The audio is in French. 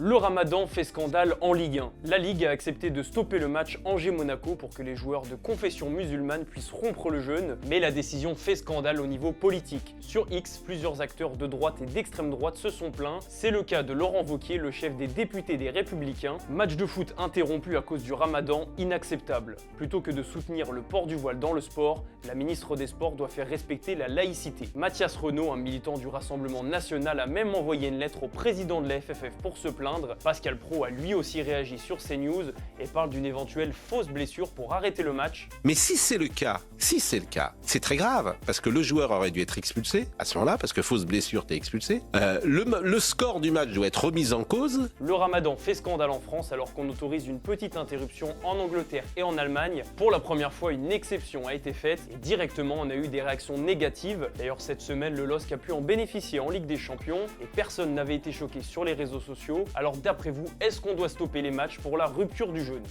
Le Ramadan fait scandale en Ligue 1. La Ligue a accepté de stopper le match Angers-Monaco pour que les joueurs de confession musulmane puissent rompre le jeûne, mais la décision fait scandale au niveau politique. Sur X, plusieurs acteurs de droite et d'extrême droite se sont plaints. C'est le cas de Laurent Wauquiez, le chef des députés des Républicains. Match de foot interrompu à cause du Ramadan, inacceptable. Plutôt que de soutenir le port du voile dans le sport, la ministre des Sports doit faire respecter la laïcité. Mathias Renaud, un militant du Rassemblement national, a même envoyé une lettre au président de la FFF pour se plaindre. Pascal Praud a lui aussi réagi sur CNews et parle d'une éventuelle fausse blessure pour arrêter le match. Mais si c'est le cas, c'est très grave, parce que le joueur aurait dû être expulsé à ce moment-là, parce que fausse blessure, t'es expulsé. Le score du match doit être remis en cause. Le Ramadan fait scandale en France alors qu'on autorise une petite interruption en Angleterre et en Allemagne. Pour la première fois, une exception a été faite et directement on a eu des réactions négatives. D'ailleurs cette semaine, le LOSC a pu en bénéficier en Ligue des Champions et personne n'avait été choqué sur les réseaux sociaux. Alors d'après vous, est-ce qu'on doit stopper les matchs pour la rupture du jeûne ?